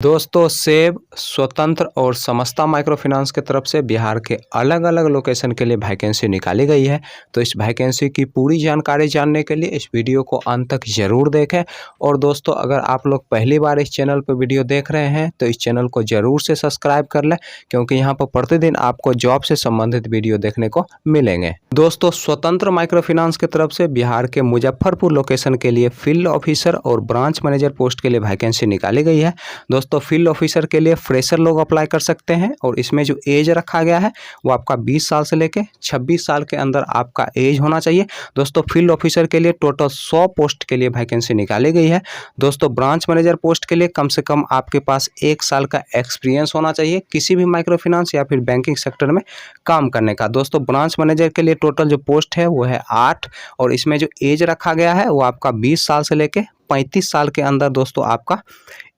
दोस्तों सेब, स्वतंत्र और समस्ता माइक्रो फाइनेंस की तरफ से बिहार के अलग अलग लोकेशन के लिए वैकेंसी निकाली गई है। तो इस वैकेंसी की पूरी जानकारी जानने के लिए इस वीडियो को अंत तक ज़रूर देखें। और दोस्तों अगर आप लोग पहली बार इस चैनल पर वीडियो देख रहे हैं तो इस चैनल को ज़रूर से सब्सक्राइब कर लें, क्योंकि यहाँ पर प्रतिदिन आपको जॉब से संबंधित वीडियो देखने को मिलेंगे। दोस्तों स्वतंत्र माइक्रो फाइनेंस की तरफ से बिहार के मुजफ्फरपुर लोकेशन के लिए फील्ड ऑफिसर और ब्रांच मैनेजर पोस्ट के लिए वैकेंसी निकाली गई है। दोस्तों फील्ड ऑफिसर के लिए फ्रेशर लोग अप्लाई कर सकते हैं और इसमें जो एज रखा गया है वो आपका 20 साल से लेके 26 साल के अंदर आपका एज होना चाहिए। दोस्तों फील्ड ऑफिसर के लिए टोटल 100 पोस्ट के लिए वैकेंसी निकाली गई है। दोस्तों ब्रांच मैनेजर पोस्ट के लिए कम से कम आपके पास 1 साल का एक्सपीरियंस होना चाहिए किसी भी माइक्रो फाइनेंस या फिर बैंकिंग सेक्टर में काम करने का। दोस्तों ब्रांच मैनेजर के लिए टोटल जो पोस्ट है वो है 8 और इसमें जो एज रखा गया है वो आपका 20 साल से लेके 35 साल के अंदर दोस्तों आपका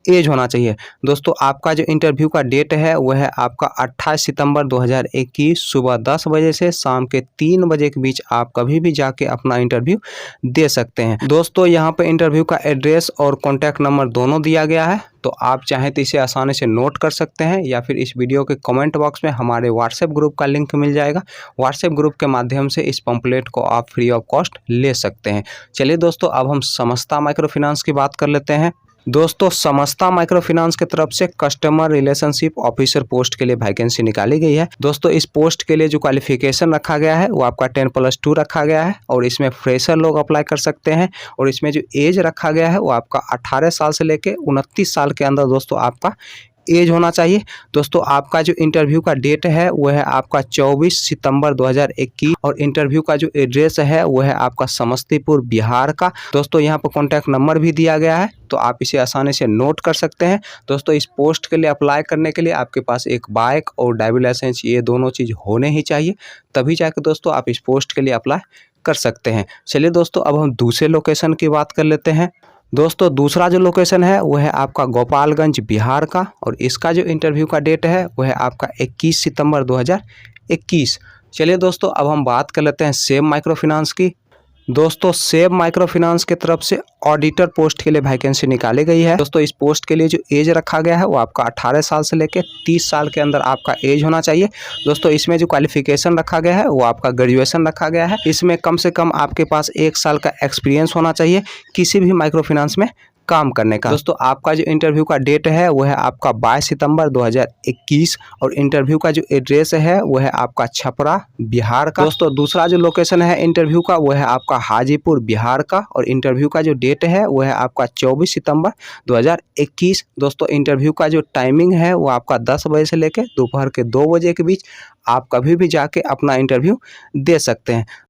एज होना चाहिए। दोस्तों आपका जो इंटरव्यू का डेट है वह है आपका 28 सितंबर 2021 सुबह 10 बजे से शाम के 3 बजे के बीच आप कभी भी जाके अपना इंटरव्यू दे सकते हैं। दोस्तों यहाँ पे इंटरव्यू का एड्रेस और कॉन्टैक्ट नंबर दोनों दिया गया है, तो आप चाहें तो इसे आसानी से नोट कर सकते हैं या फिर इस वीडियो के कमेंट बॉक्स में हमारे व्हाट्सएप ग्रुप का लिंक मिल जाएगा। व्हाट्सएप ग्रुप के माध्यम से इस पंपलेट को आप फ्री ऑफ कॉस्ट ले सकते हैं। चलिए दोस्तों अब हम समस्ता माइक्रो फाइनेंस की बात कर लेते हैं। दोस्तों समस्ता माइक्रो फाइनेंस की तरफ से कस्टमर रिलेशनशिप ऑफिसर पोस्ट के लिए वैकेंसी निकाली गई है। दोस्तों इस पोस्ट के लिए जो क्वालिफिकेशन रखा गया है वो आपका 10+2 रखा गया है और इसमें फ्रेशर लोग अप्लाई कर सकते हैं और इसमें जो एज रखा गया है वो आपका 18 साल से लेके 29 साल के अंदर दोस्तों आपका एज होना चाहिए। दोस्तों आपका जो इंटरव्यू का डेट है वो है आपका 24 सितंबर 2021 और इंटरव्यू का जो एड्रेस है वो है आपका समस्तीपुर बिहार का। दोस्तों यहाँ पर कॉन्टैक्ट नंबर भी दिया गया है, तो आप इसे आसानी से नोट कर सकते हैं। दोस्तों इस पोस्ट के लिए अप्लाई करने के लिए आपके पास एक बाइक और ड्राइविंग लाइसेंस ये दोनों चीज़ होने ही चाहिए, तभी जाके दोस्तों आप इस पोस्ट के लिए अप्लाई कर सकते हैं। चलिए दोस्तों अब हम दूसरे लोकेशन की बात कर लेते हैं। दोस्तों दूसरा जो लोकेशन है वो है आपका गोपालगंज बिहार का और इसका जो इंटरव्यू का डेट है वो है आपका 21 सितंबर 2021। चलिए दोस्तों अब हम बात कर लेते हैं सेब माइक्रो फाइनेंस की। दोस्तों सेब माइक्रो फाइनेंस की तरफ से ऑडिटर पोस्ट के लिए वैकेंसी निकाली गई है। दोस्तों इस पोस्ट के लिए जो एज रखा गया है वो आपका 18 साल से लेकर 30 साल के अंदर आपका एज होना चाहिए। दोस्तों इसमें जो क्वालिफिकेशन रखा गया है वो आपका ग्रेजुएशन रखा गया है। इसमें कम से कम आपके पास 1 साल का एक्सपीरियंस होना चाहिए किसी भी माइक्रो फाइनेंस में काम करने का। दोस्तों आपका जो इंटरव्यू का डेट है वो है आपका 22 सितंबर 2021 और इंटरव्यू का जो एड्रेस है वो है आपका छपरा बिहार का। दोस्तों दूसरा जो लोकेशन है इंटरव्यू का वो है आपका हाजीपुर बिहार का और इंटरव्यू का जो डेट है वो है आपका 24 सितंबर 2021। दोस्तों इंटरव्यू का जो टाइमिंग है वो आपका 10 बजे से लेकर दोपहर के 2 बजे के बीच आप कभी भी जाके अपना इंटरव्यू दे सकते हैं।